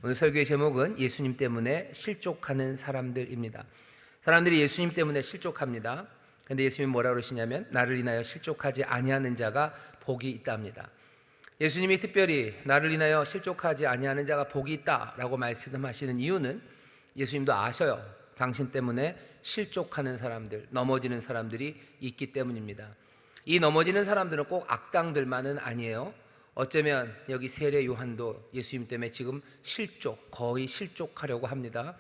오늘 설교의 제목은 예수님 때문에 실족하는 사람들입니다. 사람들이 예수님 때문에 실족합니다. 근데 예수님이 뭐라 그러시냐면 나를 인하여 실족하지 아니하는 자가 복이 있답니다. 예수님이 특별히 나를 인하여 실족하지 아니하는 자가 복이 있다라고 말씀하시는 이유는 예수님도 아셔요. 당신 때문에 실족하는 사람들, 넘어지는 사람들이 있기 때문입니다. 이 넘어지는 사람들은 꼭 악당들만은 아니에요. 어쩌면 여기 세례 요한도 예수님 때문에 지금 거의 실족하려고 합니다.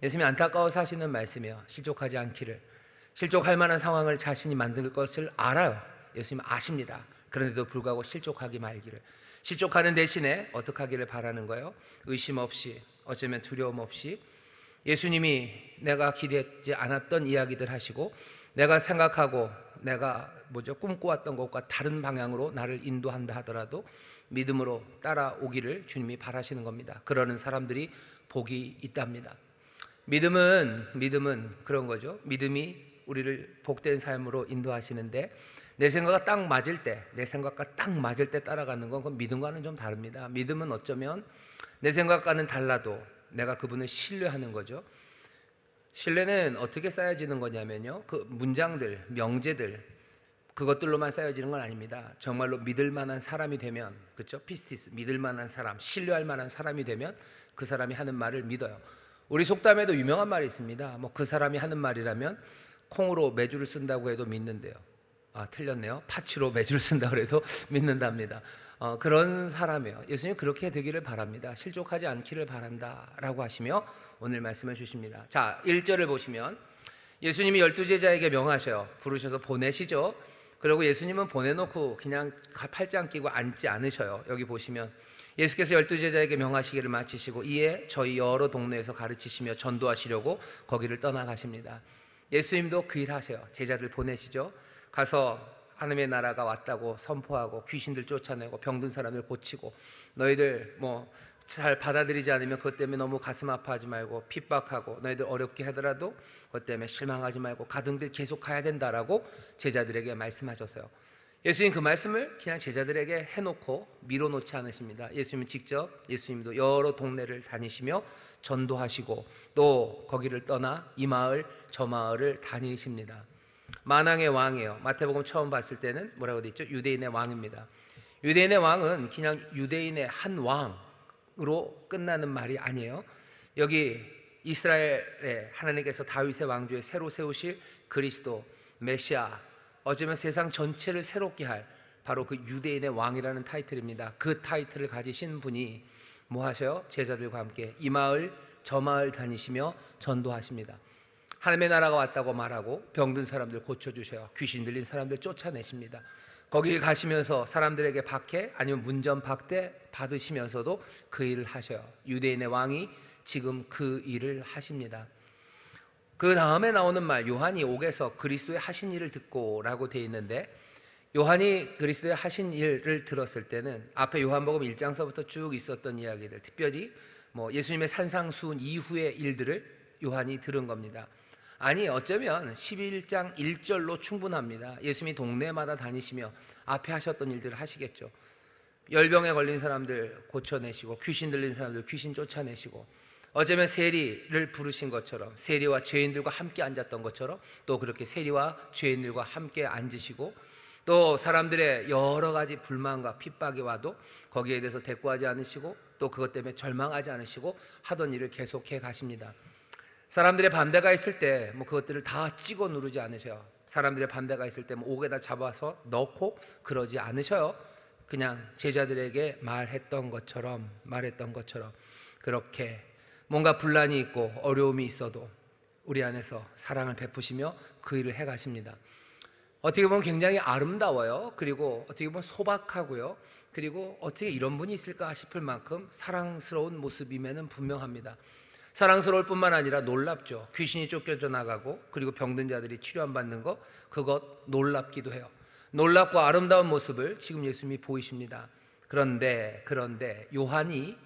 예수님이 안타까워서 하시는 말씀이에요. 실족하지 않기를. 실족할 만한 상황을 자신이 만들 것을 알아요. 예수님은 아십니다. 그런데도 불구하고 실족하기 말기를. 실족하는 대신에 어떻게 하기를 바라는 거예요? 의심 없이, 어쩌면 두려움 없이 예수님이 내가 기대하지 않았던 이야기들 하시고 내가 생각하고 내가 꿈꿔왔던 것과 다른 방향으로 나를 인도한다 하더라도 믿음으로 따라오기를 주님이 바라시는 겁니다. 그러는 사람들이 복이 있답니다. 믿음은 그런 거죠. 믿음이 우리를 복된 삶으로 인도하시는데 내 생각과 딱 맞을 때 따라가는 건 그건 믿음과는 좀 다릅니다. 믿음은 어쩌면 내 생각과는 달라도 내가 그분을 신뢰하는 거죠. 신뢰는 어떻게 쌓여지는 거냐면요, 그 문장들, 명제들 그것들로만 쌓여지는 건 아닙니다. 정말로 믿을 만한 사람이 되면, 그렇죠? 피스티스, 믿을 만한 사람, 신뢰할 만한 사람이 되면 그 사람이 하는 말을 믿어요. 우리 속담에도 유명한 말이 있습니다. 그 사람이 하는 말이라면 콩으로 메주를 쓴다고 해도 믿는데요. 틀렸네요. 파치로 메주를 쓴다고 해도 믿는답니다. 그런 사람이에요. 예수님 그렇게 되기를 바랍니다. 실족하지 않기를 바란다라고 하시며 오늘 말씀을 주십니다. 자, 1절을 보시면 예수님이 12제자에게 명하셔요. 부르셔서 보내시죠. 그리고 예수님은 보내놓고 그냥 팔짱 끼고 앉지 않으셔요. 여기 보시면 예수께서 12제자에게 명하시기를 마치시고 이에 저희 여러 동네에서 가르치시며 전도하시려고 거기를 떠나가십니다. 예수님도 그 일 하셔요. 제자들 보내시죠. 가서 하나님의 나라가 왔다고 선포하고 귀신들 쫓아내고 병든 사람들 고치고 너희들 잘 받아들이지 않으면 그것 때문에 너무 가슴 아파하지 말고 핍박하고 너희들 어렵게 하더라도 그것 때문에 실망하지 말고 가등들 계속 가야 된다라고 제자들에게 말씀하셨어요. 예수님 그 말씀을 그냥 제자들에게 해놓고 밀어놓지 않으십니다. 예수님도 여러 동네를 다니시며 전도하시고 또 거기를 떠나 이 마을 저 마을을 다니십니다. 만왕의 왕이에요. 마태복음 처음 봤을 때는 뭐라고 되어 있죠? 유대인의 왕입니다. 유대인의 왕은 그냥 유대인의 한 왕으로 끝나는 말이 아니에요. 여기 이스라엘의 하나님께서 다윗의 왕조에 새로 세우실 그리스도 메시아, 어쩌면 세상 전체를 새롭게 할 바로 그 유대인의 왕이라는 타이틀입니다. 그 타이틀을 가지신 분이 뭐 하셔요? 제자들과 함께 이 마을 저 마을 다니시며 전도하십니다. 하나님의 나라가 왔다고 말하고 병든 사람들 고쳐주셔요. 귀신 들린 사람들 쫓아내십니다. 거기 가시면서 사람들에게 박해 아니면 문전박대 받으시면서도 그 일을 하셔요. 유대인의 왕이 지금 그 일을 하십니다. 그 다음에 나오는 말, 요한이 옥에서 그리스도의 하신 일을 듣고 라고 되어 있는데, 요한이 그리스도의 하신 일을 들었을 때는 앞에 요한복음 1장서부터 쭉 있었던 이야기들, 특별히 예수님의 산상수훈 이후의 일들을 요한이 들은 겁니다. 아니 어쩌면 11장 1절로 충분합니다. 예수님이 동네마다 다니시며 앞에 하셨던 일들을 하시겠죠. 열병에 걸린 사람들 고쳐내시고 귀신 들린 사람들 귀신 쫓아내시고, 어쩌면 세리를 부르신 것처럼 세리와 죄인들과 함께 앉았던 것처럼 또 그렇게 세리와 죄인들과 함께 앉으시고, 또 사람들의 여러 가지 불만과 핍박이 와도 거기에 대해서 대꾸하지 않으시고 또 그것 때문에 절망하지 않으시고 하던 일을 계속해 가십니다. 사람들의 반대가 있을 때 그것들을 다 찍어 누르지 않으셔요. 사람들의 반대가 있을 때 옥에다 잡아서 넣고 그러지 않으셔요. 그냥 제자들에게 말했던 것처럼 그렇게 뭔가 분란이 있고 어려움이 있어도 우리 안에서 사랑을 베푸시며 그 일을 해가십니다. 어떻게 보면 굉장히 아름다워요. 그리고 어떻게 보면 소박하고요. 그리고 어떻게 이런 분이 있을까 싶을 만큼 사랑스러운 모습임에는 분명합니다. 사랑스러울 뿐만 아니라 놀랍죠. 귀신이 쫓겨져 나가고 그리고 병든 자들이 치료 안 받는 것, 그것 놀랍기도 해요. 놀랍고 아름다운 모습을 지금 예수님이 보이십니다. 그런데 요한이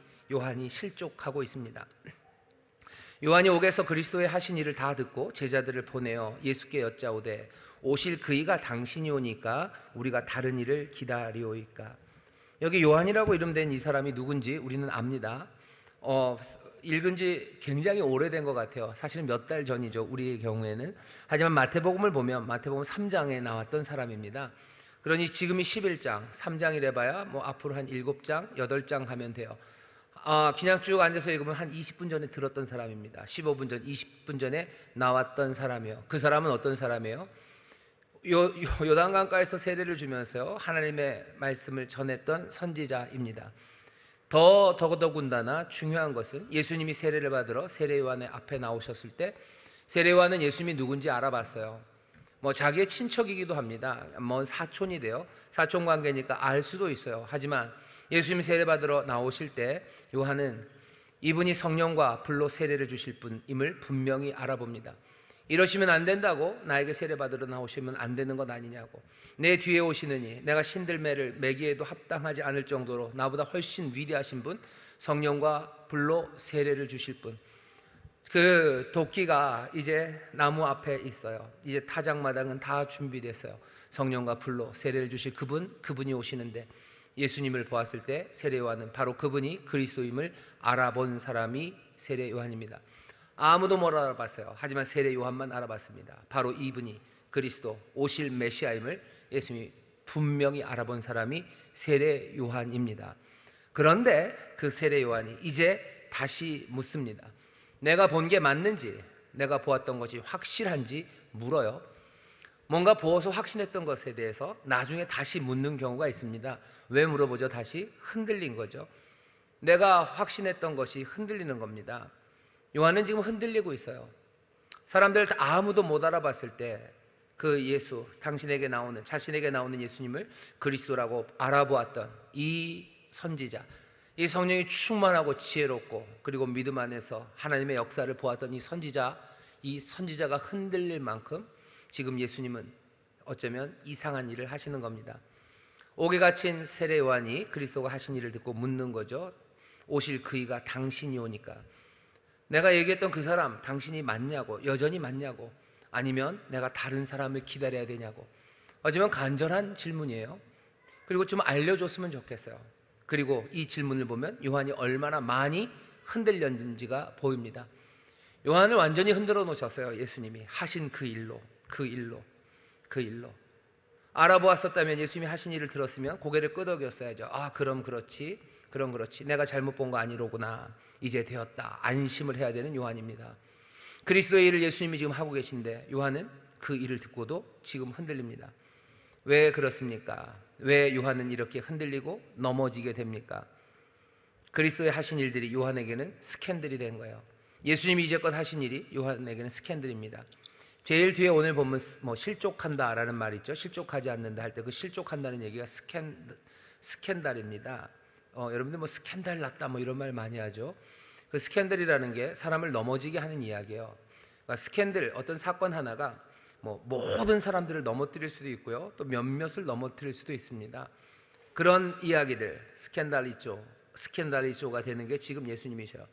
실족하고 있습니다. 요한이 옥에서 그리스도의 하신 일을 다 듣고 제자들을 보내어 예수께 여짜오되 오실 그이가 당신이 오니까 우리가 다른 일을 기다리오이까. 여기 요한이라고 이름된 이 사람이 누군지 우리는 압니다. 읽은 지 굉장히 오래된 것 같아요. 사실은 몇 달 전이죠, 우리의 경우에는. 하지만 마태복음을 보면 마태복음 3장에 나왔던 사람입니다. 그러니 지금이 11장, 3장이래 봐야 뭐 앞으로 한 7장, 8장 하면 돼요. 그냥 쭉 앉아서 읽으면 한 20분 전에 들었던 사람입니다. 15분 전, 20분 전에 나왔던 사람이에요. 그 사람은 어떤 사람이에요? 요단강가에서 세례를 주면서요, 하나님의 말씀을 전했던 선지자입니다. 더더군다나 중요한 것은 예수님이 세례를 받으러 세례요한의 앞에 나오셨을 때 세례요한은 예수님이 누군지 알아봤어요. 뭐 자기의 친척이기도 합니다. 먼 사촌이 돼요. 사촌 관계니까 알 수도 있어요. 하지만 예수님이 세례 받으러 나오실 때 요한은 이분이 성령과 불로 세례를 주실 분임을 분명히 알아봅니다. 이러시면 안 된다고, 나에게 세례 받으러 나오시면 안 되는 것 아니냐고, 내 뒤에 오시느니 내가 신들매를 매기에도 합당하지 않을 정도로 나보다 훨씬 위대하신 분, 성령과 불로 세례를 주실 분, 그 도끼가 이제 나무 앞에 있어요. 이제 타작마당은 다 준비됐어요. 성령과 불로 세례를 주실 그분이 오시는데 예수님을 보았을 때 세례 요한은 바로 그분이 그리스도임을 알아본 사람이 세례 요한입니다. 아무도 못 알아봤어요. 하지만 세례 요한만 알아봤습니다. 바로 이분이 그리스도 오실 메시아임을 예수님이 분명히 알아본 사람이 세례 요한입니다. 그런데 그 세례 요한이 이제 다시 묻습니다. 내가 본 게 맞는지, 내가 보았던 것이 확실한지 물어요. 뭔가 보아서 확신했던 것에 대해서 나중에 다시 묻는 경우가 있습니다. 왜 물어보죠? 다시 흔들린 거죠. 내가 확신했던 것이 흔들리는 겁니다. 요한은 지금 흔들리고 있어요. 사람들 아무도 못 알아봤을 때 그 예수, 당신에게 나오는, 자신에게 나오는 예수님을 그리스도라고 알아보았던 이 선지자, 이 성령이 충만하고 지혜롭고 그리고 믿음 안에서 하나님의 역사를 보았던 이 선지자가 흔들릴 만큼 지금 예수님은 어쩌면 이상한 일을 하시는 겁니다. 옥에 갇힌 세례 요한이 그리스도가 하신 일을 듣고 묻는 거죠. 오실 그이가 당신이 오니까 내가 얘기했던 그 사람 당신이 맞냐고, 여전히 맞냐고, 아니면 내가 다른 사람을 기다려야 되냐고. 어쩌면 간절한 질문이에요. 그리고 좀 알려줬으면 좋겠어요. 그리고 이 질문을 보면 요한이 얼마나 많이 흔들렸는지가 보입니다. 요한을 완전히 흔들어 놓으셨어요. 예수님이 하신 그 일로 알아보았었다면, 예수님이 하신 일을 들었으면 고개를 끄덕였어야죠. 그럼 그렇지, 내가 잘못 본 거 아니로구나, 이제 되었다, 안심을 해야 되는 요한입니다. 그리스도의 일을 예수님이 지금 하고 계신데 요한은 그 일을 듣고도 지금 흔들립니다. 왜 그렇습니까? 왜 요한은 이렇게 흔들리고 넘어지게 됩니까? 그리스도의 하신 일들이 요한에게는 스캔들이 된 거예요. 예수님이 이제껏 하신 일이 요한에게는 스캔들입니다. 제일 뒤에 오늘 보면 실족한다라는 말 있죠. 실족하지 않는다 할 때 그 실족한다는 얘기가 스캔들입니다. 여러분들 스캔들 났다 이런 말 많이 하죠. 그 스캔들이라는 게 사람을 넘어지게 하는 이야기예요. 그러니까 스캔들, 어떤 사건 하나가 모든 사람들을 넘어뜨릴 수도 있고요, 또 몇몇을 넘어뜨릴 수도 있습니다. 그런 이야기들, 스캔달리조가 되는 게 지금 예수님이셔요.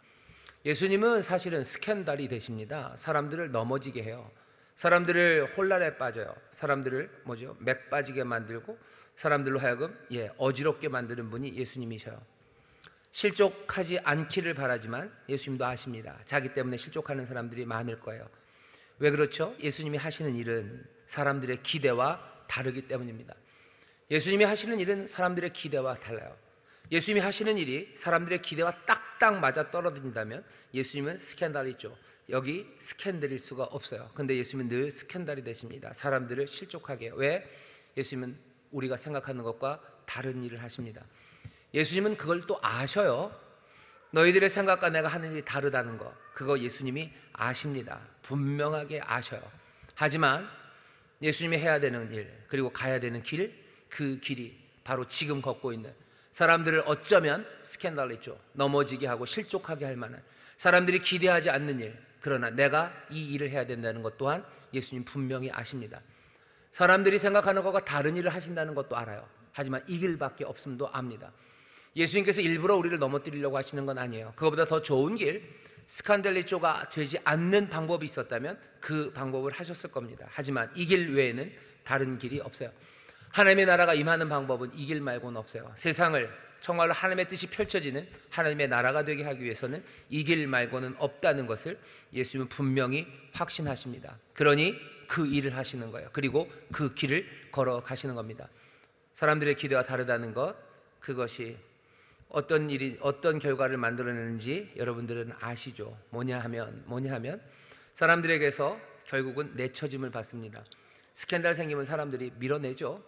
예수님은 사실은 스캔달이 되십니다. 사람들을 넘어지게 해요. 사람들을 혼란에 빠져요. 사람들을 맥 빠지게 만들고 사람들로 하여금 어지럽게 만드는 분이 예수님이셔요. 실족하지 않기를 바라지만 예수님도 아십니다. 자기 때문에 실족하는 사람들이 많을 거예요. 왜 그렇죠? 예수님이 하시는 일은 사람들의 기대와 다르기 때문입니다. 예수님이 하시는 일은 사람들의 기대와 달라요. 예수님이 하시는 일이 사람들의 기대와 딱딱 맞아 떨어진다면 예수님은 스캔달이죠. 여기 스캔들일 수가 없어요. 근데 예수님은 늘 스캔달이 되십니다. 사람들을 실족하게 해요. 왜? 예수님은 우리가 생각하는 것과 다른 일을 하십니다. 예수님은 그걸 또 아셔요. 너희들의 생각과 내가 하는 일이 다르다는 거, 그거 예수님이 아십니다. 분명하게 아셔요. 하지만 예수님이 해야 되는 일, 그리고 가야 되는 길, 그 길이 바로 지금 걷고 있는, 사람들을 어쩌면 스캔달이죠, 넘어지게 하고 실족하게 할 만한, 사람들이 기대하지 않는 일, 그러나 내가 이 일을 해야 된다는 것 또한 예수님 분명히 아십니다. 사람들이 생각하는 것과 다른 일을 하신다는 것도 알아요. 하지만 이 길밖에 없음도 압니다. 예수님께서 일부러 우리를 넘어뜨리려고 하시는 건 아니에요. 그것보다 더 좋은 길, 스칸델리조가 되지 않는 방법이 있었다면 그 방법을 하셨을 겁니다. 하지만 이 길 외에는 다른 길이 없어요. 하나님의 나라가 임하는 방법은 이 길 말고는 없어요. 세상을 정말로 하나님의 뜻이 펼쳐지는 하나님의 나라가 되게 하기 위해서는 이 길 말고는 없다는 것을 예수님은 분명히 확신하십니다. 그러니 그 일을 하시는 거예요. 그리고 그 길을 걸어가시는 겁니다. 사람들의 기대와 다르다는 것, 그것이 어떤 일이 어떤 결과를 만들어내는지 여러분들은 아시죠? 뭐냐 하면 사람들에게서 결국은 내처짐을 받습니다. 스캔들 생기면 사람들이 밀어내죠.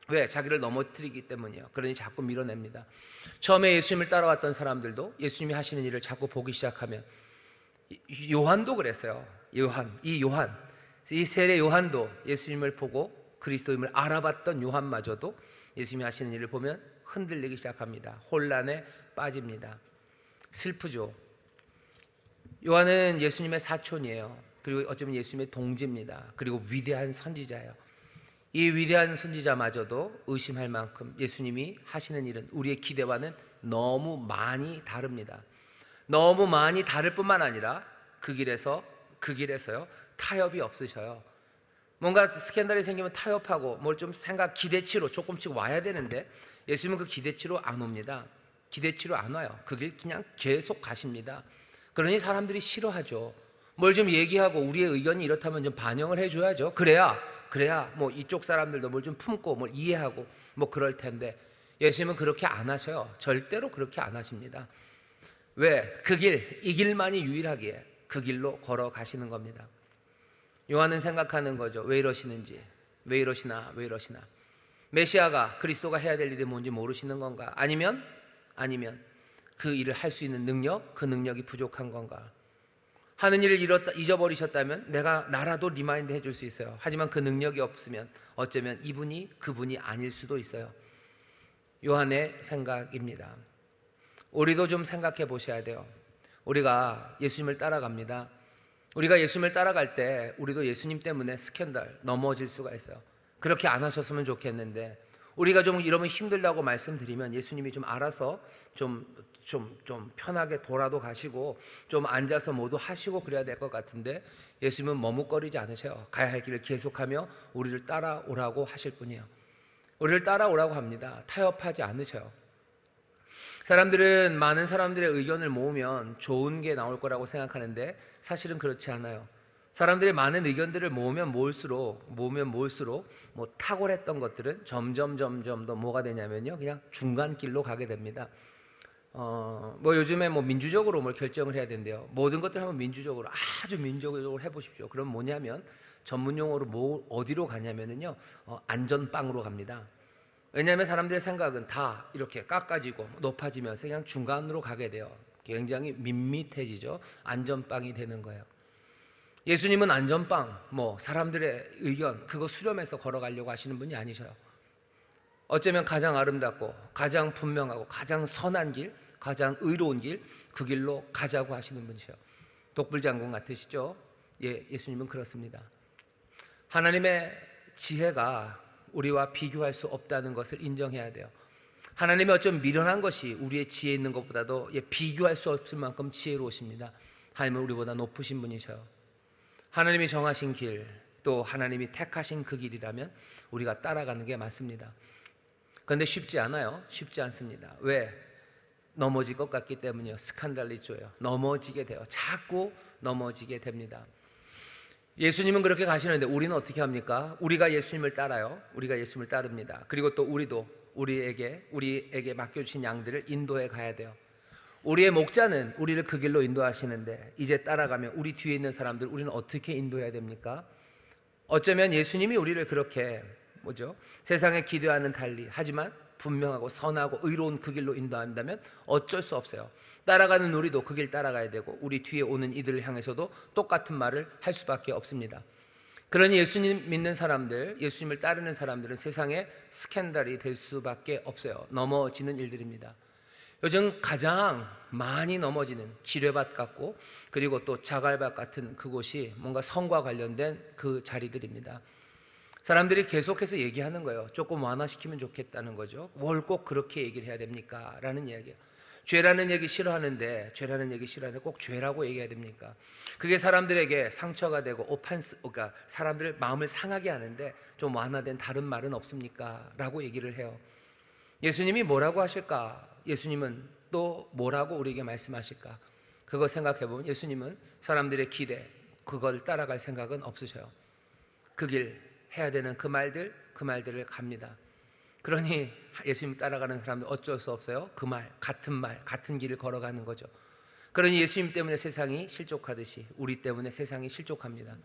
왜? 자기를 넘어뜨리기 때문이에요. 그러니 자꾸 밀어냅니다. 처음에 예수님을 따라왔던 사람들도 예수님이 하시는 일을 자꾸 보기 시작하면, 요한도 그랬어요. 이 세례 요한도 예수님을 보고 그리스도임을 알아봤던 요한마저도 예수님이 하시는 일을 보면 흔들리기 시작합니다. 혼란에 빠집니다. 슬프죠. 요한은 예수님의 사촌이에요. 그리고 어쩌면 예수님의 동지입니다. 그리고 위대한 선지자예요. 이 위대한 선지자마저도 의심할 만큼 예수님이 하시는 일은 우리의 기대와는 너무 많이 다릅니다. 너무 많이 다를 뿐만 아니라 그 길에서요 타협이 없으셔요. 뭔가 스캔들이 생기면 타협하고 뭘 좀 기대치로 조금씩 와야 되는데 예수님은 그 기대치로 안 옵니다. 기대치로 안 와요. 그 길 그냥 계속 가십니다. 그러니 사람들이 싫어하죠. 뭘 좀 얘기하고 우리의 의견이 이렇다면 좀 반영을 해줘야죠. 그래야 뭐 이쪽 사람들도 뭘 좀 품고 뭘 이해하고 뭐 그럴 텐데 예수님은 그렇게 안 하셔요. 절대로 그렇게 안 하십니다. 왜? 이 길만이 유일하기에 그 길로 걸어가시는 겁니다. 요한은 생각하는 거죠. 왜 이러시는지, 왜 이러시나. 메시아가 그리스도가 해야 될 일이 뭔지 모르시는 건가? 아니면 그 일을 할 수 있는 그 능력이 부족한 건가? 하는 일을 잊어버리셨다면 나라도 리마인드 해줄 수 있어요. 하지만 그 능력이 없으면 어쩌면 그분이 아닐 수도 있어요. 요한의 생각입니다. 우리도 좀 생각해 보셔야 돼요. 우리가 예수님을 따라갑니다. 우리가 예수님을 따라갈 때 우리도 예수님 때문에 스캔들 넘어질 수가 있어요. 그렇게 안 하셨으면 좋겠는데 우리가 좀 이러면 힘들다고 말씀드리면 예수님이 좀 알아서 좀 편하게 돌아도 가시고 좀 앉아서 모두 하시고 그래야 될 것 같은데 예수님은 머뭇거리지 않으셔요. 가야 할 길을 계속하며 우리를 따라오라고 하실 뿐이에요. 우리를 따라오라고 합니다. 타협하지 않으셔요. 사람들은 많은 사람들의 의견을 모으면 좋은 게 나올 거라고 생각하는데 사실은 그렇지 않아요. 사람들의 많은 의견들을 모으면 모을수록 뭐 탁월했던 것들은 점점 더 뭐가 되냐면요, 그냥 중간길로 가게 됩니다. 뭐 요즘에 뭐 민주적으로 뭘 결정을 해야 된대요. 모든 것들 한번 아주 민주적으로 해보십시오. 그럼 뭐냐면 전문 용어로 어디로 가냐면요, 안전빵으로 갑니다. 왜냐하면 사람들의 생각은 다 이렇게 깎아지고 높아지면서 그냥 중간으로 가게 돼요. 굉장히 밋밋해지죠. 안전빵이 되는 거예요. 예수님은 안전빵, 사람들의 의견 그거 수렴해서 걸어가려고 하시는 분이 아니셔요. 어쩌면 가장 아름답고 가장 분명하고 가장 선한 길, 가장 의로운 길, 그 길로 가자고 하시는 분이셔요. 독불장군 같으시죠? 예수님은 그렇습니다. 하나님의 지혜가 우리와 비교할 수 없다는 것을 인정해야 돼요. 하나님의 어쩜 미련한 것이 우리의 지혜 있는 것보다도 비교할 수 없을 만큼 지혜로우십니다. 하나님은 우리보다 높으신 분이셔요. 하나님이 정하신 길, 또 하나님이 택하신 그 길이라면 우리가 따라가는 게 맞습니다. 그런데 쉽지 않아요. 쉽지 않습니다. 왜? 넘어질 것 같기 때문이요. 스칸달리조예요. 넘어지게 돼요. 자꾸 넘어지게 됩니다. 예수님은 그렇게 가시는데 우리는 어떻게 합니까? 우리가 예수님을 따라요. 우리가 예수님을 따릅니다. 그리고 또 우리에게 맡겨주신 양들을 인도해 가야 돼요. 우리의 목자는 우리를 그 길로 인도하시는데 이제 따라가면 우리 뒤에 있는 사람들 우리는 어떻게 인도해야 됩니까? 어쩌면 예수님이 우리를 그렇게 세상의 기대와는 달리 하지만 분명하고 선하고 의로운 그 길로 인도한다면 어쩔 수 없어요. 따라가는 우리도 그 길 따라가야 되고 우리 뒤에 오는 이들을 향해서도 똑같은 말을 할 수밖에 없습니다. 그러니 예수님 믿는 사람들, 예수님을 따르는 사람들은 세상에 스캔들이 될 수밖에 없어요. 넘어지는 일들입니다. 요즘 가장 많이 넘어지는 지뢰밭 같고 그리고 또 자갈밭 같은 그곳이 뭔가 성과 관련된 그 자리들입니다. 사람들이 계속해서 얘기하는 거예요. 조금 완화시키면 좋겠다는 거죠. 뭘 꼭 그렇게 얘기를 해야 됩니까? 라는 이야기예요. 죄라는 얘기 싫어하는데 꼭 죄라고 얘기해야 됩니까? 그게 사람들에게 상처가 되고 그러니까 사람들의 마음을 상하게 하는데 좀 완화된 다른 말은 없습니까? 라고 얘기를 해요. 예수님이 뭐라고 하실까? 예수님은 또 뭐라고 우리에게 말씀하실까? 그거 생각해 보면 예수님은 사람들의 기대, 그걸 따라갈 생각은 없으셔요. 그 길 해야 되는 그 말들을 갑니다. 그러니 예수님 따라가는 사람들 어쩔 수 없어요. 그 말, 같은 길을 걸어가는 거죠. 그러니 예수님 때문에 세상이 실족하듯이 우리 때문에 세상이 실족합니다.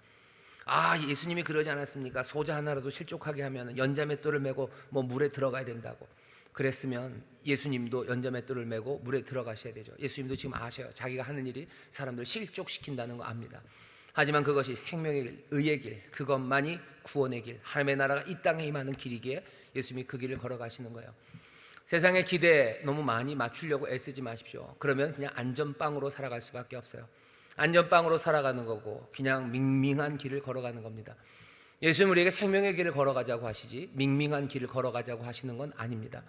예수님이 그러지 않았습니까? 소자 하나라도 실족하게 하면 연자맷돌을 메고 물에 들어가야 된다고. 그랬으면 예수님도 연자맷돌을 메고 물에 들어가셔야 되죠. 예수님도 지금 아셔요. 자기가 하는 일이 사람들을 실족시킨다는 거 압니다. 하지만 그것이 생명의 길, 의의 길, 그것만이 구원의 길, 하나님의 나라가 이 땅에 임하는 길이기에 예수님이 그 길을 걸어가시는 거예요. 세상의 기대에 너무 많이 맞추려고 애쓰지 마십시오. 그러면 그냥 안전빵으로 살아갈 수밖에 없어요. 안전빵으로 살아가는 거고 그냥 밍밍한 길을 걸어가는 겁니다. 예수님 우리에게 생명의 길을 걸어가자고 하시지 밍밍한 길을 걸어가자고 하시는 건 아닙니다.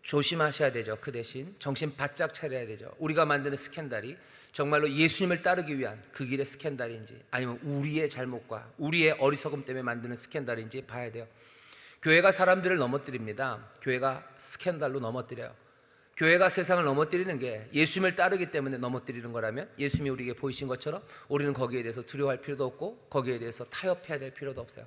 조심하셔야 되죠. 그 대신 정신 바짝 차려야 되죠. 우리가 만드는 스캔들이 정말로 예수님을 따르기 위한 그 길의 스캔들인지 아니면 우리의 잘못과 우리의 어리석음 때문에 만드는 스캔들인지 봐야 돼요. 교회가 사람들을 넘어뜨립니다. 교회가 스캔들로 넘어뜨려요. 교회가 세상을 넘어뜨리는 게 예수님을 따르기 때문에 넘어뜨리는 거라면 예수님이 우리에게 보이신 것처럼 우리는 거기에 대해서 두려워할 필요도 없고 거기에 대해서 타협해야 될 필요도 없어요.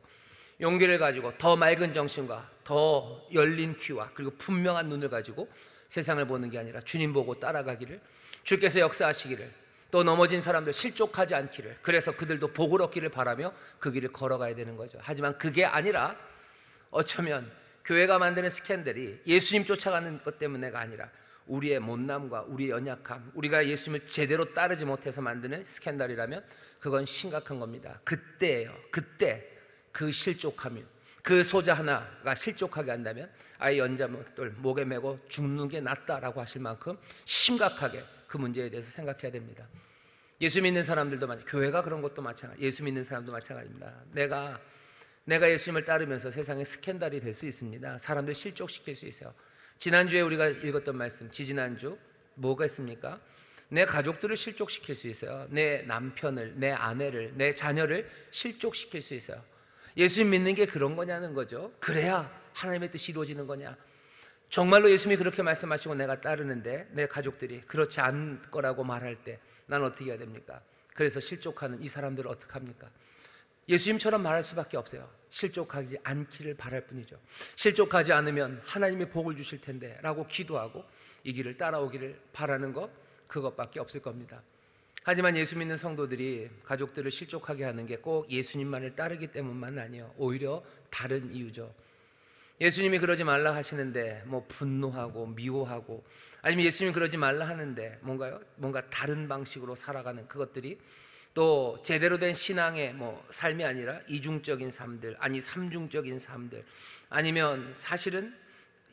용기를 가지고 더 맑은 정신과 더 열린 귀와 그리고 분명한 눈을 가지고 세상을 보는 게 아니라 주님 보고 따라가기를, 주께서 역사하시기를, 또 넘어진 사람들 실족하지 않기를, 그래서 그들도 복을 얻기를 바라며 그 길을 걸어가야 되는 거죠. 하지만 그게 아니라 어쩌면 교회가 만드는 스캔들이 예수님 쫓아가는 것 때문에가 아니라 우리의 못남과 우리의 연약함, 우리가 예수님을 제대로 따르지 못해서 만드는 스캔들이라면 그건 심각한 겁니다. 그때예요. 그때 그 실족함이, 그 소자 하나가 실족하게 한다면 아예 연자맷돌 목에 메고 죽는 게 낫다라고 하실 만큼 심각하게 그 문제에 대해서 생각해야 됩니다. 예수 믿는 사람들도 교회가 그런 것도 마찬가지, 예수 믿는 사람도 마찬가지입니다. 내가 예수님을 따르면서 세상의 스캔들이 될 수 있습니다. 사람들 실족시킬 수 있어요. 지난주에 우리가 읽었던 말씀, 지지난주 뭐가 있습니까? 내 가족들을 실족시킬 수 있어요. 내 남편을, 내 아내를, 내 자녀를 실족시킬 수 있어요. 예수님 믿는 게 그런 거냐는 거죠. 그래야 하나님의 뜻이 이루어지는 거냐. 정말로 예수님이 그렇게 말씀하시고 내가 따르는데 내 가족들이 그렇지 않을 거라고 말할 때 난 어떻게 해야 됩니까? 그래서 실족하는 이 사람들을 어떻게 합니까? 예수님처럼 말할 수밖에 없어요. 실족하지 않기를 바랄 뿐이죠. 실족하지 않으면 하나님이 복을 주실 텐데 라고 기도하고 이 길을 따라오기를 바라는 것, 그것밖에 없을 겁니다. 하지만 예수 믿는 성도들이 가족들을 실족하게 하는 게 꼭 예수님만을 따르기 때문만 아니에요. 오히려 다른 이유죠. 예수님이 그러지 말라 하시는데 분노하고 미워하고, 아니면 예수님이 그러지 말라 하는데 뭔가 다른 방식으로 살아가는 그것들이 또 제대로 된 신앙의 삶이 아니라 이중적인 삶들, 아니 삼중적인 삶들, 아니면 사실은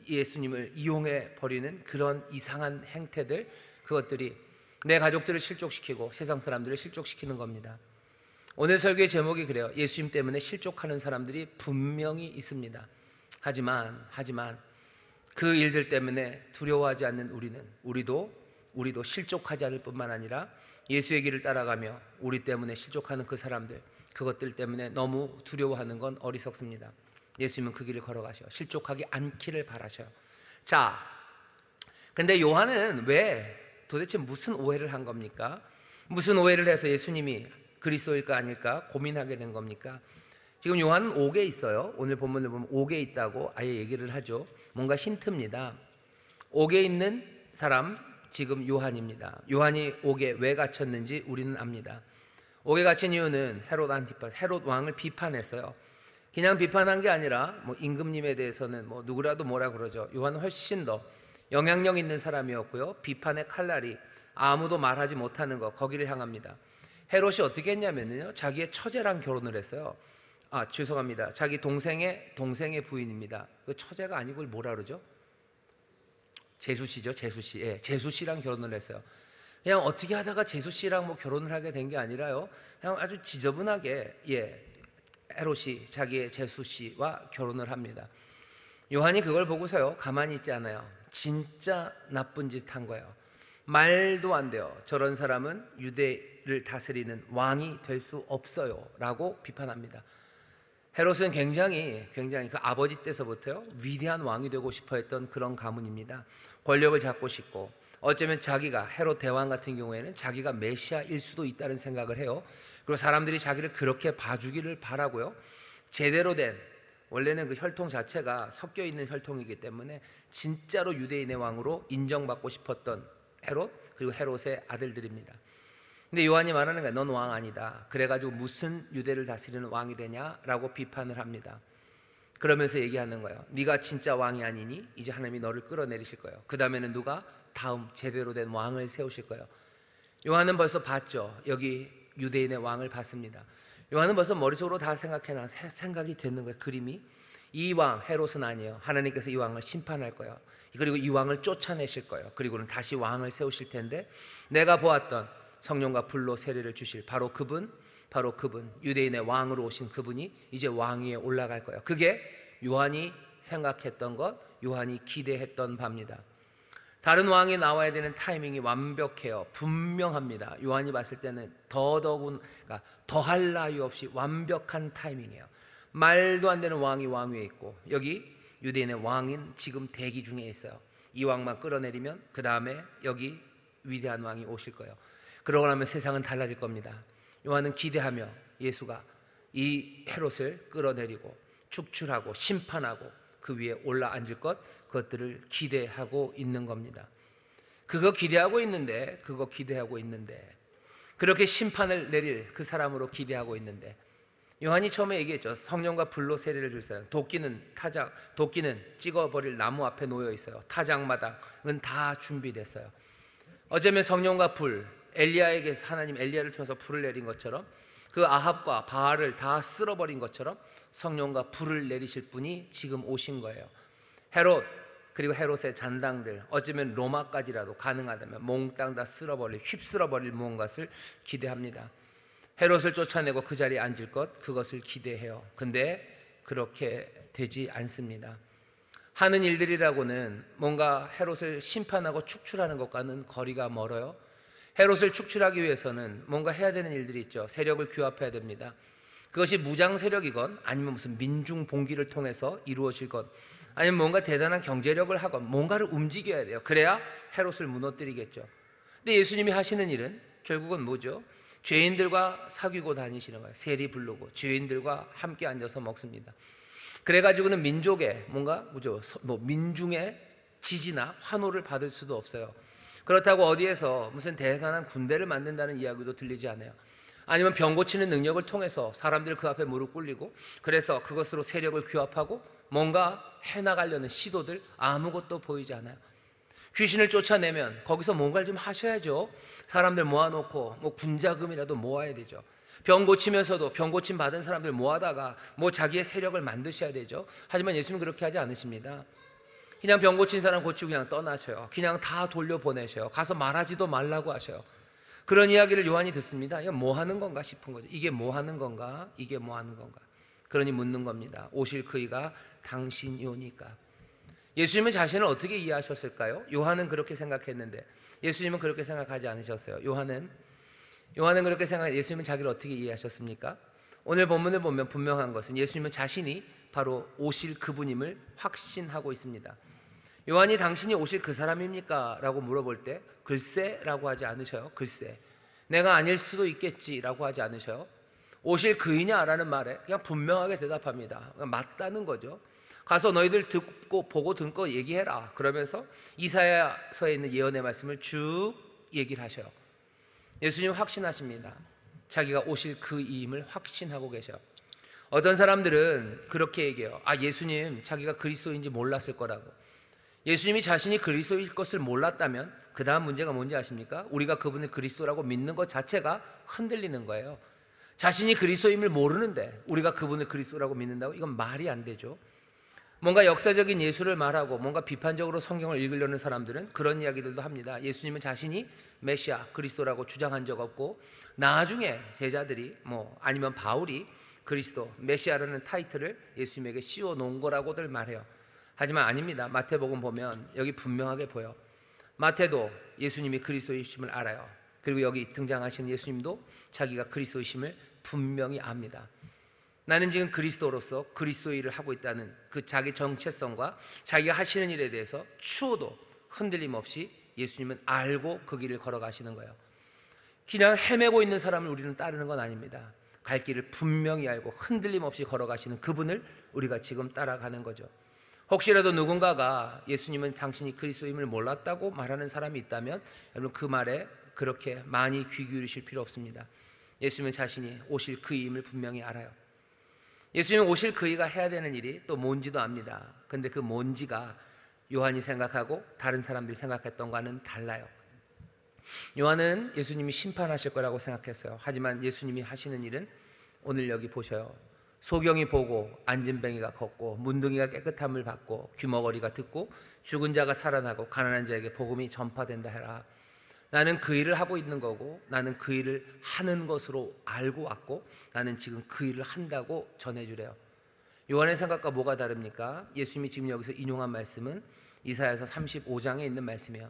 예수님을 이용해 버리는 그런 이상한 행태들, 그것들이 내 가족들을 실족시키고 세상 사람들을 실족시키는 겁니다. 오늘 설교의 제목이 그래요. 예수님 때문에 실족하는 사람들이 분명히 있습니다. 하지만 그 일들 때문에 두려워하지 않는 우리도 실족하지 않을 뿐만 아니라 예수의 길을 따라가며 우리 때문에 실족하는 그 사람들, 그것들 때문에 너무 두려워하는 건 어리석습니다. 예수님은 그 길을 걸어가셔 실족하지 않기를 바라셔요. 자, 근데 요한은 도대체 무슨 오해를 한 겁니까? 무슨 오해를 해서 예수님이 그리스도일까 아닐까 고민하게 된 겁니까? 지금 요한은 옥에 있어요. 오늘 본문을 보면 옥에 있다고 아예 얘기를 하죠. 뭔가 힌트입니다. 옥에 있는 사람 지금 요한입니다. 요한이 옥에 왜 갇혔는지 우리는 압니다. 옥에 갇힌 이유는 헤롯 왕을 비판했어요. 그냥 비판한 게 아니라 임금님에 대해서는 누구라도 뭐라 그러죠. 요한은 훨씬 더 영향력 있는 사람이었고요. 비판의 칼날이 아무도 말하지 못하는 거기를 향합니다. 헤롯이 어떻게 했냐면요, 자기의 처제랑 결혼을 했어요. 죄송합니다. 자기 동생의 부인입니다. 그 처제가 아니고 뭐라 그러죠? 제수씨죠, 제수씨. 예, 제수씨랑 결혼을 했어요. 그냥 어떻게 하다가 제수씨랑 결혼을 하게 된 게 아니라요, 그냥 아주 지저분하게 헤롯이 자기의 제수씨와 결혼을 합니다. 요한이 그걸 보고서요 가만히 있지 않아요. 진짜 나쁜 짓 한 거예요. 말도 안 돼요. 저런 사람은 유대를 다스리는 왕이 될 수 없어요 라고 비판합니다. 헤롯은 굉장히 그 아버지 때서부터요 위대한 왕이 되고 싶어했던 그런 가문입니다. 권력을 잡고 싶고, 어쩌면 자기가 헤롯 대왕 같은 경우에는 자기가 메시아일 수도 있다는 생각을 해요. 그리고 사람들이 자기를 그렇게 봐주기를 바라고요. 제대로 된, 원래는 그 혈통 자체가 섞여 있는 혈통이기 때문에 진짜로 유대인의 왕으로 인정받고 싶었던 헤롯, 그리고 헤롯의 아들들입니다. 근데 요한이 말하는 거야. 넌 왕 아니다. 그래가지고 무슨 유대를 다스리는 왕이 되냐라고 비판을 합니다. 그러면서 얘기하는 거예요. 네가 진짜 왕이 아니니 이제 하나님이 너를 끌어내리실 거예요. 그 다음에는 누가 다음 제대로 된 왕을 세우실 거예요. 요한은 벌써 봤죠. 여기 유대인의 왕을 봤습니다. 요한은 벌써 머릿속으로 다 생각이 되는 거예요. 그림이. 이 왕 헤롯은 아니에요. 하나님께서 이 왕을 심판할 거예요. 그리고 이 왕을 쫓아내실 거예요. 그리고는 다시 왕을 세우실 텐데, 내가 보았던 성령과 불로 세례를 주실 바로 그분, 유대인의 왕으로 오신 그분이 이제 왕 위에 올라갈 거예요. 그게 요한이 생각했던 것, 요한이 기대했던 바입니다. 다른 왕이 나와야 되는 타이밍이 완벽해요. 분명합니다. 요한이 봤을 때는 그러니까 더할 나위 없이 완벽한 타이밍이에요. 말도 안 되는 왕이 왕 위에 있고, 여기 유대인의 왕인 지금 대기 중에 있어요. 이 왕만 끌어내리면 그 다음에 여기 위대한 왕이 오실 거예요. 그러고 나면 세상은 달라질 겁니다. 요한은 기대하며 예수가 이 헤롯을 끌어내리고 축출하고 심판하고 그 위에 올라앉을 그것들을 기대하고 있는 겁니다. 그거 기대하고 있는데 그렇게 심판을 내릴 그 사람으로 기대하고 있는데, 요한이 처음에 얘기했죠. 성령과 불로 세례를 줄 사람. 도끼는 찍어버릴 나무 앞에 놓여 있어요. 타작마당은 다 준비됐어요. 어쩌면 성령과 불, 엘리야에게서 하나님 엘리야를 통해서 불을 내린 것처럼, 그 아합과 바알을 다 쓸어버린 것처럼 성령과 불을 내리실 분이 지금 오신 거예요. 헤롯, 그리고 헤롯의 잔당들, 어쩌면 로마까지라도 가능하다면 몽땅 다 휩쓸어버릴 무언가를 기대합니다. 헤롯을 쫓아내고 그 자리에 앉을 그것을 기대해요. 근데 그렇게 되지 않습니다. 하는 일들이라고는 뭔가 헤롯을 심판하고 축출하는 것과는 거리가 멀어요. 헤롯을 축출하기 위해서는 뭔가 해야 되는 일들이 있죠. 세력을 규합해야 됩니다. 그것이 무장 세력이건 아니면 무슨 민중 봉기를 통해서 이루어질 것, 아니면 뭔가 대단한 경제력을 하건 뭔가를 움직여야 돼요. 그래야 헤롯을 무너뜨리겠죠. 근데 예수님이 하시는 일은 결국은 뭐죠? 죄인들과 사귀고 다니시는 거예요. 세리 부르고 죄인들과 함께 앉아서 먹습니다. 그래가지고는 민족의 민중의 지지나 환호를 받을 수도 없어요. 그렇다고 어디에서 무슨 대단한 군대를 만든다는 이야기도 들리지 않아요. 아니면 병 고치는 능력을 통해서 사람들이 그 앞에 무릎 꿇리고, 그래서 그것으로 세력을 규합하고 뭔가 해나가려는 시도들, 아무것도 보이지 않아요. 귀신을 쫓아내면 거기서 뭔가를 좀 하셔야죠. 사람들 모아놓고 군자금이라도 모아야 되죠. 병 고치면서도 병 고침 받은 사람들 모아다가 자기의 세력을 만드셔야 되죠. 하지만 예수님은 그렇게 하지 않으십니다. 그냥 병 고친 사람 고치고 그냥 떠나셔요. 그냥 다 돌려보내셔요. 가서 말하지도 말라고 하셔요. 그런 이야기를 요한이 듣습니다. 이거 뭐 하는 건가 싶은 거죠. 이게 뭐 하는 건가? 이게 뭐 하는 건가? 그러니 묻는 겁니다. 오실 그이가 당신이 오니까. 예수님은 자신을 어떻게 이해하셨을까요? 요한은 그렇게 생각했는데 예수님은 그렇게 생각하지 않으셨어요. 요한은 그렇게 생각해. 예수님은 자기를 어떻게 이해하셨습니까? 오늘 본문을 보면 분명한 것은 예수님은 자신이 바로 오실 그분임을 확신하고 있습니다. 요한이 당신이 오실 그 사람입니까? 라고 물어볼 때 글쎄 라고 하지 않으셔요. 글쎄, 내가 아닐 수도 있겠지 라고 하지 않으셔요. 오실 그이냐 라는 말에 그냥 분명하게 대답합니다. 맞다는 거죠. 가서 너희들 보고 듣고 얘기해라. 그러면서 이사야서에 있는 예언의 말씀을 쭉 얘기를 하셔요. 예수님 확신하십니다. 자기가 오실 그이임을 확신하고 계셔. 어떤 사람들은 그렇게 얘기해요. 예수님 자기가 그리스도인지 몰랐을 거라고. 예수님이 자신이 그리스도일 것을 몰랐다면 그 다음 문제가 뭔지 아십니까? 우리가 그분을 그리스도라고 믿는 것 자체가 흔들리는 거예요. 자신이 그리스도임을 모르는데 우리가 그분을 그리스도라고 믿는다고? 이건 말이 안 되죠. 뭔가 역사적인 예수를 말하고 뭔가 비판적으로 성경을 읽으려는 사람들은 그런 이야기들도 합니다. 예수님은 자신이 메시아 그리스도라고 주장한 적 없고, 나중에 제자들이 아니면 바울이 그리스도 메시아라는 타이틀을 예수님에게 씌워 놓은 거라고들 말해요. 하지만 아닙니다. 마태복음 보면 여기 분명하게 보여. 마태도 예수님이 그리스도이심을 알아요. 그리고 여기 등장하시는 예수님도 자기가 그리스도이심을 분명히 압니다. 나는 지금 그리스도로서 그리스도의 일을 하고 있다는 그 자기 정체성과 자기가 하시는 일에 대해서 추호도 흔들림 없이 예수님은 알고 그 길을 걸어가시는 거예요. 그냥 헤매고 있는 사람을 우리는 따르는 건 아닙니다. 갈 길을 분명히 알고 흔들림 없이 걸어가시는 그분을 우리가 지금 따라가는 거죠. 혹시라도 누군가가 예수님은 당신이 그리스도임을 몰랐다고 말하는 사람이 있다면 여러분 그 말에 그렇게 많이 귀 기울이실 필요 없습니다. 예수님은 자신이 오실 그이임을 분명히 알아요. 예수님은 오실 그이가 해야 되는 일이 또 뭔지도 압니다. 근데 그 뭔지가 요한이 생각하고 다른 사람들이 생각했던 거와는 달라요. 요한은 예수님이 심판하실 거라고 생각했어요. 하지만 예수님이 하시는 일은 오늘 여기 보셔요. 소경이 보고 안진뱅이가 걷고 문둥이가 깨끗함을 받고 귀머거리가 듣고 죽은 자가 살아나고 가난한 자에게 복음이 전파된다 해라. 나는 그 일을 하고 있는 거고 나는 그 일을 하는 것으로 알고 왔고 나는 지금 그 일을 한다고 전해주래요. 요한의 생각과 뭐가 다릅니까? 예수님이 지금 여기서 인용한 말씀은 이사야서 35장에 있는 말씀이에요.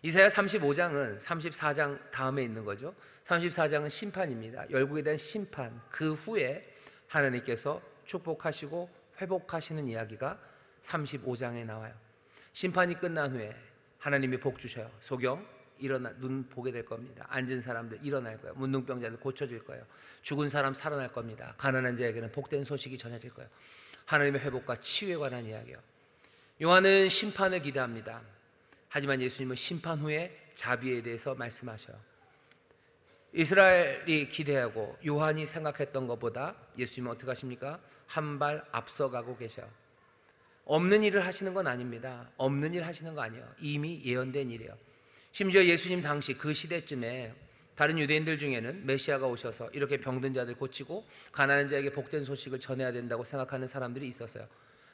이사야 35장은 34장 다음에 있는 거죠. 34장은 심판입니다. 열국에 대한 심판. 그 후에 하나님께서 축복하시고 회복하시는 이야기가 35장에 나와요. 심판이 끝난 후에 하나님이 복 주셔요. 소경 일어나 눈 보게 될 겁니다. 앉은 사람들 일어날 거예요. 문둥병자들 고쳐질 거예요. 죽은 사람 살아날 겁니다. 가난한 자에게는 복된 소식이 전해질 거예요. 하나님의 회복과 치유에 관한 이야기예요. 요한은 심판을 기대합니다. 하지만 예수님은 심판 후에 자비에 대해서 말씀하셔요. 이스라엘이 기대하고 요한이 생각했던 것보다 예수님은 어떻게 하십니까? 한 발 앞서가고 계셔요. 없는 일을 하시는 건 아닙니다. 없는 일 하시는 거 아니에요. 이미 예언된 일이에요. 심지어 예수님 당시 그 시대쯤에 다른 유대인들 중에는 메시아가 오셔서 이렇게 병든 자들 고치고 가난한 자에게 복된 소식을 전해야 된다고 생각하는 사람들이 있었어요.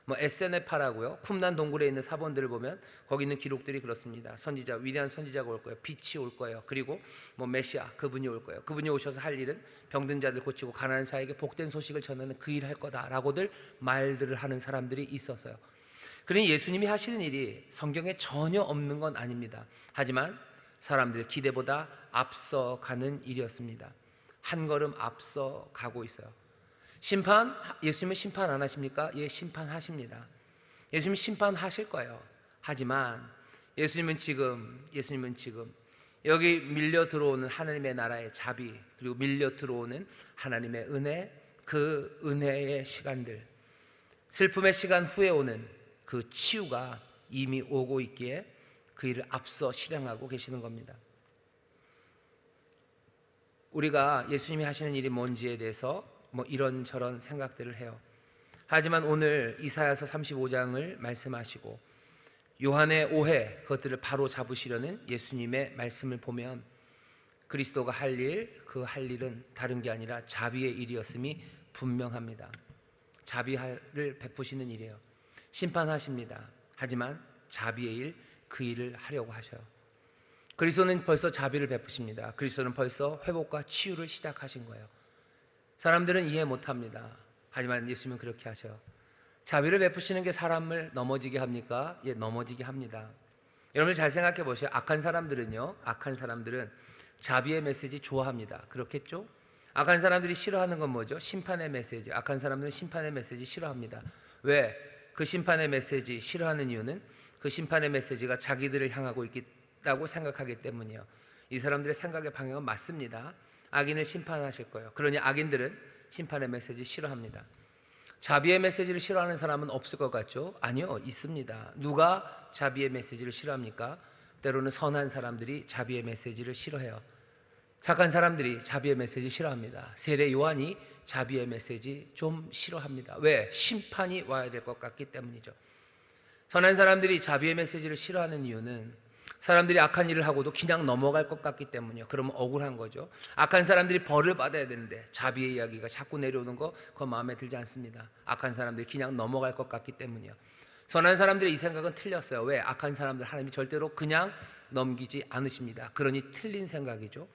SNF라고요. 쿰난 동굴에 있는 사본들을 보면 거기 있는 기록들이 그렇습니다. 선지자, 위대한 선지자가 올 거예요. 빛이 올 거예요. 그리고 메시아, 그분이 올 거예요. 그분이 오셔서 할 일은 병든 자들 고치고 가난한 자에게 복된 소식을 전하는 그 일을 할 거다라고들 말들을 하는 사람들이 있었어요. 그러니 예수님이 하시는 일이 성경에 전혀 없는 건 아닙니다. 하지만 사람들의 기대보다 앞서가는 일이었습니다. 한 걸음 앞서 가고 있어요. 심판, 예수님은 심판 안 하십니까? 예, 심판하십니다. 예수님은 심판하실 거예요. 하지만 예수님은 지금 여기 밀려 들어오는 하나님의 나라의 자비, 그리고 밀려 들어오는 하나님의 은혜, 그 은혜의 시간들, 슬픔의 시간 후에 오는 그 치유가 이미 오고 있기에 그 일을 앞서 실행하고 계시는 겁니다. 우리가 예수님이 하시는 일이 뭔지에 대해서 이런저런 생각들을 해요. 하지만 오늘 이사야서 35장을 말씀하시고 요한의 오해, 그것들을 바로 잡으시려는 예수님의 말씀을 보면 그리스도가 할 일, 그 할 일은 다른 게 아니라 자비의 일이었음이 분명합니다. 자비를 베푸시는 일이에요. 심판하십니다. 하지만 자비의 일, 그 일을 하려고 하셔요. 그리스도는 벌써 자비를 베푸십니다. 그리스도는 벌써 회복과 치유를 시작하신 거예요. 사람들은 이해 못합니다. 하지만 예수님은 그렇게 하셔요. 자비를 베푸시는 게 사람을 넘어지게 합니까? 예, 넘어지게 합니다. 여러분 잘 생각해 보세요. 악한 사람들은 자비의 메시지 좋아합니다. 그렇겠죠? 악한 사람들이 싫어하는 건 뭐죠? 심판의 메시지. 악한 사람들은 심판의 메시지 싫어합니다. 왜? 그 심판의 메시지 싫어하는 이유는 그 심판의 메시지가 자기들을 향하고 있다고 생각하기 때문이에요. 이 사람들의 생각의 방향은 맞습니다. 악인을 심판하실 거예요. 그러니 악인들은 심판의 메시지 싫어합니다. 자비의 메시지를 싫어하는 사람은 없을 것 같죠? 아니요, 있습니다. 누가 자비의 메시지를 싫어합니까? 때로는 선한 사람들이 자비의 메시지를 싫어해요. 착한 사람들이 자비의 메시지 싫어합니다. 세례 요한이 자비의 메시지 좀 싫어합니다. 왜? 심판이 와야 될 것 같기 때문이죠. 선한 사람들이 자비의 메시지를 싫어하는 이유는 사람들이 악한 일을 하고도 그냥 넘어갈 것 같기 때문이에요. 그러면 억울한 거죠. 악한 사람들이 벌을 받아야 되는데 자비의 이야기가 자꾸 내려오는 거 그거 마음에 들지 않습니다. 악한 사람들이 그냥 넘어갈 것 같기 때문이에요. 선한 사람들의 이 생각은 틀렸어요. 왜? 악한 사람들 하나님이 절대로 그냥 넘기지 않으십니다. 그러니 틀린 생각이죠.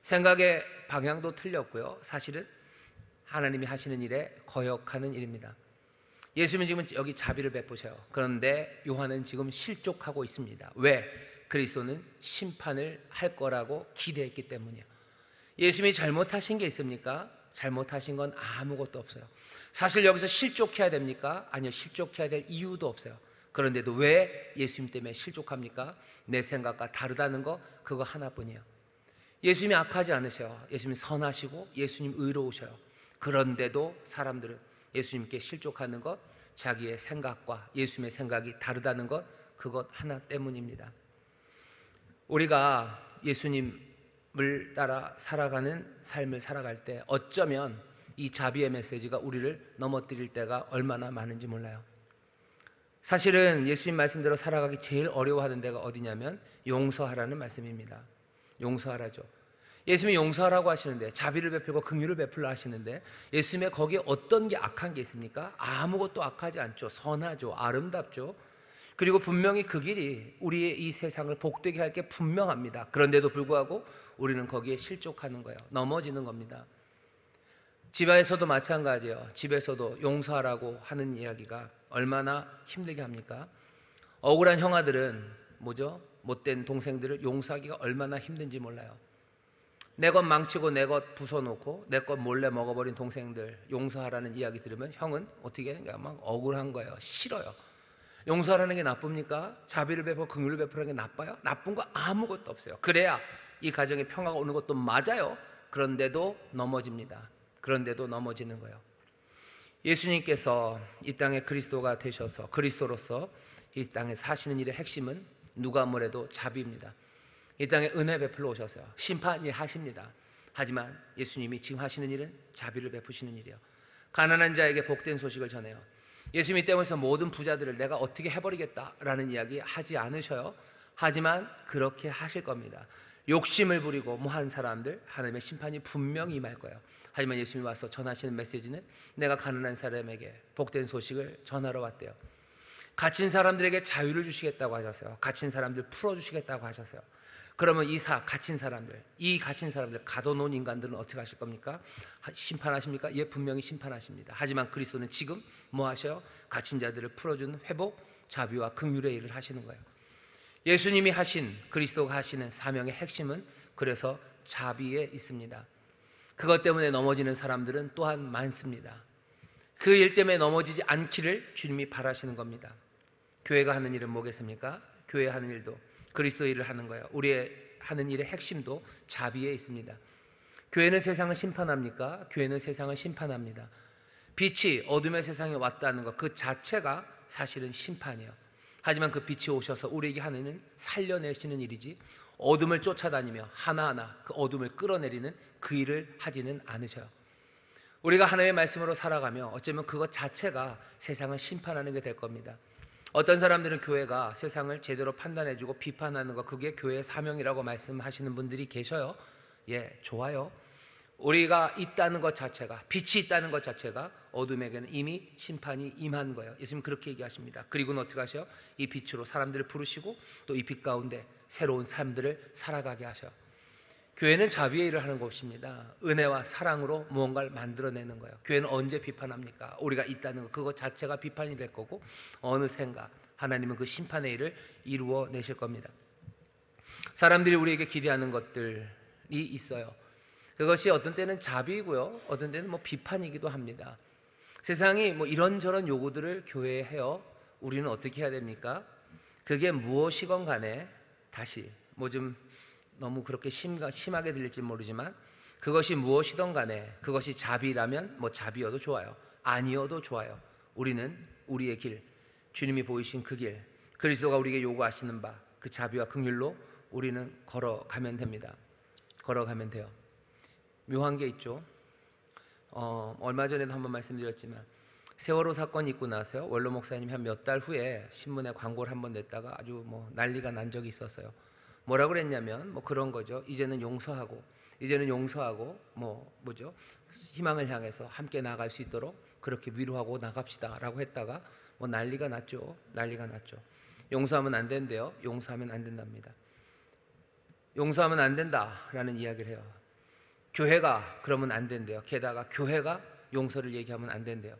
생각의 방향도 틀렸고요. 사실은 하나님이 하시는 일에 거역하는 일입니다. 예수님은 지금 여기 자비를 베푸셔요. 그런데 요한은 지금 실족하고 있습니다. 왜? 그리스도는 심판을 할 거라고 기대했기 때문이에요. 예수님이 잘못하신 게 있습니까? 잘못하신 건 아무것도 없어요. 사실 여기서 실족해야 됩니까? 아니요, 실족해야 될 이유도 없어요. 그런데도 왜 예수님 때문에 실족합니까? 내 생각과 다르다는 거, 그거 하나뿐이에요. 예수님이 악하지 않으셔요. 예수님이 선하시고 예수님 의로우셔요. 그런데도 사람들은 예수님께 실족하는 것, 자기의 생각과 예수님의 생각이 다르다는 것, 그것 하나 때문입니다. 우리가 예수님을 따라 살아가는 삶을 살아갈 때 어쩌면 이 자비의 메시지가 우리를 넘어뜨릴 때가 얼마나 많은지 몰라요. 사실은 예수님 말씀대로 살아가기 제일 어려워하는 데가 어디냐면 용서하라는 말씀입니다. 용서하라죠. 예수님이 용서하라고 하시는데, 자비를 베풀고 긍휼을 베풀라 하시는데, 예수님의 거기에 어떤 게 악한 게 있습니까? 아무것도 악하지 않죠. 선하죠. 아름답죠. 그리고 분명히 그 길이 우리의 이 세상을 복되게 할 게 분명합니다. 그런데도 불구하고 우리는 거기에 실족하는 거예요. 넘어지는 겁니다. 집안에서도 마찬가지예요. 집에서도 용서하라고 하는 이야기가 얼마나 힘들게 합니까? 억울한 형아들은 뭐죠? 못된 동생들을 용서하기가 얼마나 힘든지 몰라요. 내 것 망치고 내 것 부숴놓고 내 것 몰래 먹어버린 동생들 용서하라는 이야기 들으면 형은 어떻게 하는가? 막 억울한 거예요. 싫어요. 용서하라는 게 나쁩니까? 자비를 베풀고 긍휼을 베푸라는 게 나빠요? 나쁜 거 아무것도 없어요. 그래야 이 가정에 평화가 오는 것도 맞아요. 그런데도 넘어집니다. 그런데도 넘어지는 거예요. 예수님께서 이 땅에 그리스도가 되셔서 그리스도로서 이 땅에 사시는 일의 핵심은 누가 뭐래도 자비입니다. 이 땅에 은혜 베풀러 오셔서요. 심판이 하십니다. 하지만 예수님이 지금 하시는 일은 자비를 베푸시는 일이에요. 가난한 자에게 복된 소식을 전해요. 예수님이 때문에 모든 부자들을 내가 어떻게 해버리겠다라는 이야기 하지 않으셔요. 하지만 그렇게 하실 겁니다. 욕심을 부리고 뭐한 사람들 하나님의 심판이 분명히 임할 거예요. 하지만 예수님이 와서 전하시는 메시지는 내가 가난한 사람에게 복된 소식을 전하러 왔대요. 갇힌 사람들에게 자유를 주시겠다고 하셨어요. 갇힌 사람들 풀어주시겠다고 하셨어요. 그러면 갇힌 사람들 가둬놓은 인간들은 어떻게 하실 겁니까? 심판하십니까? 예, 분명히 심판하십니다. 하지만 그리스도는 지금 뭐 하셔요? 갇힌 자들을 풀어주는 회복, 자비와 긍휼의 일을 하시는 거예요. 예수님이 하신, 그리스도가 하시는 사명의 핵심은 그래서 자비에 있습니다. 그것 때문에 넘어지는 사람들은 또한 많습니다. 그 일 때문에 넘어지지 않기를 주님이 바라시는 겁니다. 교회가 하는 일은 뭐겠습니까? 교회 하는 일도 그리스도 일을 하는 거예요. 우리의 하는 일의 핵심도 자비에 있습니다. 교회는 세상을 심판합니까? 교회는 세상을 심판합니다. 빛이 어둠의 세상에 왔다는 것 그 자체가 사실은 심판이에요. 하지만 그 빛이 오셔서 우리에게 하는 일은 살려내시는 일이지 어둠을 쫓아다니며 하나하나 그 어둠을 끌어내리는 그 일을 하지는 않으셔요. 우리가 하나님의 말씀으로 살아가며 어쩌면 그것 자체가 세상을 심판하는 게 될 겁니다. 어떤 사람들은 교회가 세상을 제대로 판단해주고 비판하는 것 그게 교회의 사명이라고 말씀하시는 분들이 계셔요. 예, 좋아요. 우리가 있다는 것 자체가, 빛이 있다는 것 자체가 어둠에게는 이미 심판이 임한 거예요. 예수님 그렇게 얘기하십니다. 그리고는 어떻게 하셔요? 이 빛으로 사람들을 부르시고 또 이 빛 가운데 새로운 삶들을 살아가게 하셔요. 교회는 자비의 일을 하는 곳입니다. 은혜와 사랑으로 무언가를 만들어내는 거예요. 교회는 언제 비판합니까? 우리가 있다는 것 그것 자체가 비판이 될 거고 어느샌가 하나님은 그 심판의 일을 이루어내실 겁니다. 사람들이 우리에게 기대하는 것들이 있어요. 그것이 어떤 때는 자비이고요, 어떤 때는 비판이기도 합니다. 세상이 이런저런 요구들을 교회에 해요. 우리는 어떻게 해야 됩니까? 그게 무엇이건 간에 다시 좀 너무 그렇게 심하게 들릴지 모르지만 그것이 무엇이든 간에 그것이 자비라면 자비여도 좋아요, 아니어도 좋아요. 우리는 우리의 길, 주님이 보이신 그 길, 그리스도가 우리에게 요구하시는 바 그 자비와 긍휼로 우리는 걸어가면 됩니다. 걸어가면 돼요. 묘한 게 있죠. 얼마 전에도 한번 말씀드렸지만 세월호 사건이 있고 나서요, 원로 목사님이 한 몇 달 후에 신문에 광고를 한번 냈다가 아주 난리가 난 적이 있었어요. 뭐라고 그랬냐면 그런 거죠. 이제는 용서하고 희망을 향해서 함께 나아갈 수 있도록 그렇게 위로하고 나갑시다라고 했다가 난리가 났죠. 용서하면 안 된대요. 용서하면 안 된답니다. 용서하면 안 된다라는 이야기를 해요. 교회가 그러면 안 된대요. 게다가 교회가 용서를 얘기하면 안 된대요.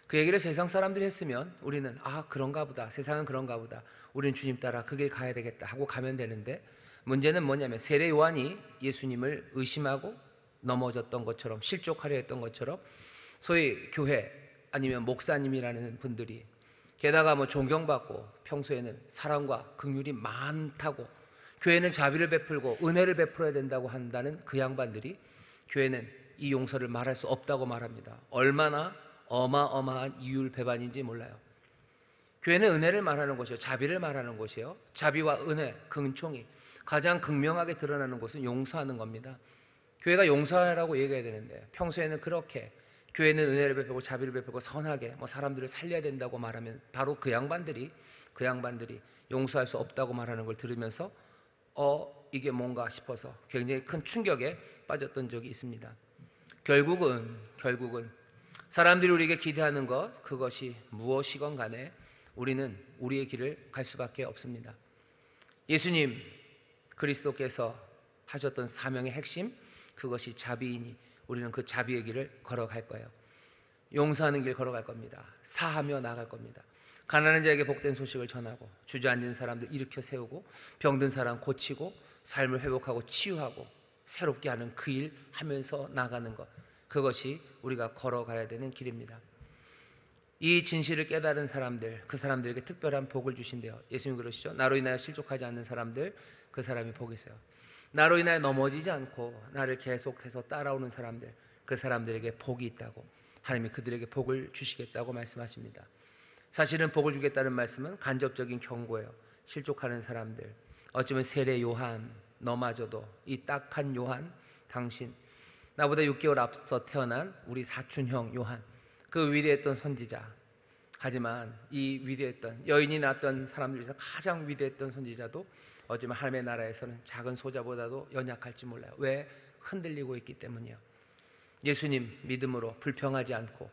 그 얘기를 세상 사람들이 했으면 우리는 그런가 보다, 세상은 그런가 보다, 우리는 주님 따라 그 길 가야 되겠다 하고 가면 되는데, 문제는 뭐냐면 세례 요한이 예수님을 의심하고 넘어졌던 것처럼, 실족하려 했던 것처럼, 소위 교회 아니면 목사님이라는 분들이, 게다가 뭐 존경받고 평소에는 사랑과 긍휼이 많다고, 교회는 자비를 베풀고 은혜를 베풀어야 된다고 한다는 그 양반들이 교회는 이 용서를 말할 수 없다고 말합니다. 얼마나 어마어마한 이율배반인지 몰라요. 교회는 은혜를 말하는 곳이요, 자비를 말하는 곳이요, 자비와 은혜, 긍총이 가장 극명하게 드러나는 곳은 용서하는 겁니다. 교회가 용서하라고 얘기해야 되는데 평소에는 그렇게 교회는 은혜를 베풀고 자비를 베풀고 선하게 뭐 사람들을 살려야 된다고 말하면 바로 그 양반들이 용서할 수 없다고 말하는 걸 들으면서 이게 뭔가 싶어서 굉장히 큰 충격에 빠졌던 적이 있습니다. 결국은 사람들이 우리에게 기대하는 것, 그것이 무엇이건 간에 우리는 우리의 길을 갈 수밖에 없습니다. 예수님 그리스도께서 하셨던 사명의 핵심, 그것이 자비이니 우리는 그 자비의 길을 걸어갈 거예요. 용서하는 길 걸어갈 겁니다. 사하며 나아갈 겁니다. 가난한 자에게 복된 소식을 전하고, 주저앉은 사람들 일으켜 세우고, 병든 사람 고치고, 삶을 회복하고 치유하고 새롭게 하는 그 일 하면서 나가는 것, 그것이 우리가 걸어가야 되는 길입니다. 이 진실을 깨달은 사람들, 그 사람들에게 특별한 복을 주신대요. 예수님 그러시죠. 나로 인하여 실족하지 않는 사람들, 그 사람이 복이 있어요. 나로 인하여 넘어지지 않고 나를 계속해서 따라오는 사람들, 그 사람들에게 복이 있다고, 하나님이 그들에게 복을 주시겠다고 말씀하십니다. 사실은 복을 주겠다는 말씀은 간접적인 경고예요. 실족하는 사람들, 어쩌면 세례 요한, 너마저도 이 딱한 요한, 당신, 나보다 6개월 앞서 태어난 우리 사촌형 요한, 그 위대했던 선지자, 하지만 이 위대했던, 여인이 낳았던 사람들 중에서 가장 위대했던 선지자도 어쩌면 하나님의 나라에서는 작은 소자보다도 연약할지 몰라요. 왜? 흔들리고 있기 때문이요. 예수님 믿음으로 불평하지 않고,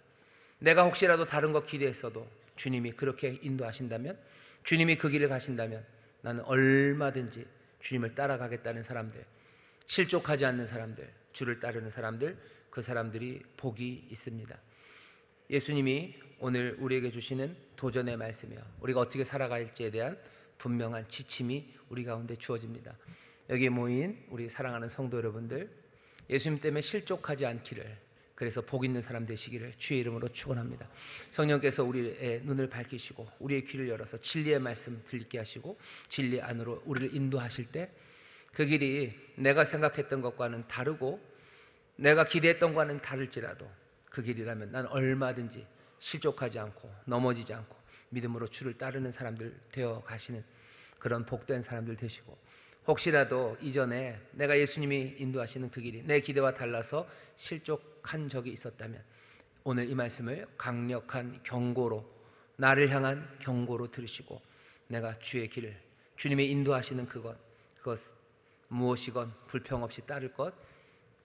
내가 혹시라도 다른 것 기대했어도 주님이 그렇게 인도하신다면, 주님이 그 길을 가신다면 나는 얼마든지 주님을 따라가겠다는 사람들, 실족하지 않는 사람들, 주를 따르는 사람들, 그 사람들이 복이 있습니다. 예수님이 오늘 우리에게 주시는 도전의 말씀이요, 우리가 어떻게 살아갈지에 대한 분명한 지침이 우리 가운데 주어집니다. 여기에 모인 우리 사랑하는 성도 여러분들, 예수님 때문에 실족하지 않기를, 그래서 복 있는 사람 되시기를 주의 이름으로 축원합니다. 성령께서 우리의 눈을 밝히시고 우리의 귀를 열어서 진리의 말씀 들리게 하시고 진리 안으로 우리를 인도하실 때 그 길이 내가 생각했던 것과는 다르고 내가 기대했던 것과는 다를지라도 그 길이라면 난 얼마든지 실족하지 않고 넘어지지 않고 믿음으로 주를 따르는 사람들 되어 가시는 그런 복된 사람들 되시고, 혹시라도 이전에 내가 예수님이 인도하시는 그 길이 내 기대와 달라서 실족한 적이 있었다면 오늘 이 말씀을 강력한 경고로, 나를 향한 경고로 들으시고 내가 주의 길을, 주님이 인도하시는 그것 무엇이건 불평 없이 따를 것,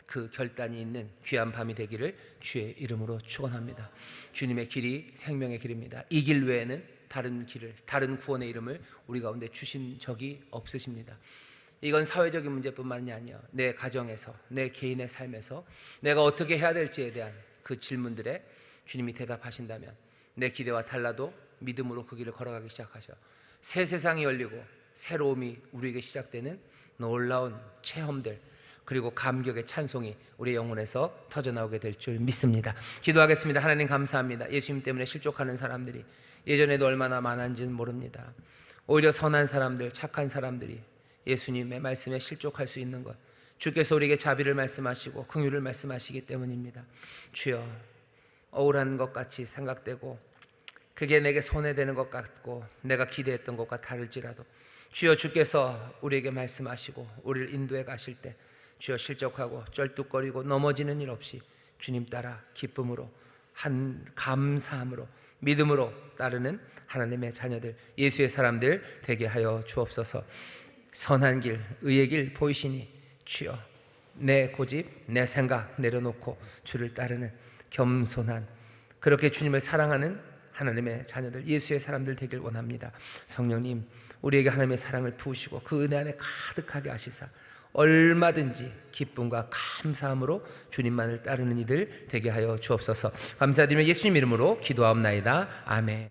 그 결단이 있는 귀한 밤이 되기를 주의 이름으로 축원합니다. 주님의 길이 생명의 길입니다. 이 길 외에는 다른 길을, 다른 구원의 이름을 우리 가운데 주신 적이 없으십니다. 이건 사회적인 문제뿐만이 아니에요. 내 가정에서, 내 개인의 삶에서 내가 어떻게 해야 될지에 대한 그 질문들에 주님이 대답하신다면 내 기대와 달라도 믿음으로 그 길을 걸어가기 시작하셔. 새 세상이 열리고 새로움이 우리에게 시작되는 놀라운 체험들, 그리고 감격의 찬송이 우리의 영혼에서 터져나오게 될 줄 믿습니다. 기도하겠습니다. 하나님 감사합니다. 예수님 때문에 실족하는 사람들이 예전에도 얼마나 많은지는 모릅니다. 오히려 선한 사람들, 착한 사람들이 예수님의 말씀에 실족할 수 있는 것, 주께서 우리에게 자비를 말씀하시고 긍휼을 말씀하시기 때문입니다. 주여, 억울한 것 같이 생각되고 그게 내게 손해되는 것 같고 내가 기대했던 것과 다를지라도 주여, 주께서 우리에게 말씀하시고 우리를 인도해 가실 때 주여 실족하고 쩔뚝거리고 넘어지는 일 없이 주님 따라 기쁨으로, 감사함으로, 믿음으로 따르는 하나님의 자녀들, 예수의 사람들 되게 하여 주옵소서. 선한 길, 의의 길 보이시니 주여, 내 고집, 내 생각 내려놓고 주를 따르는 겸손한, 그렇게 주님을 사랑하는 하나님의 자녀들, 예수의 사람들 되길 원합니다. 성령님, 우리에게 하나님의 사랑을 부으시고 그 은혜 안에 가득하게 하시사 얼마든지 기쁨과 감사함으로 주님만을 따르는 이들 되게 하여 주옵소서. 감사드리며 예수님 이름으로 기도하옵나이다. 아멘.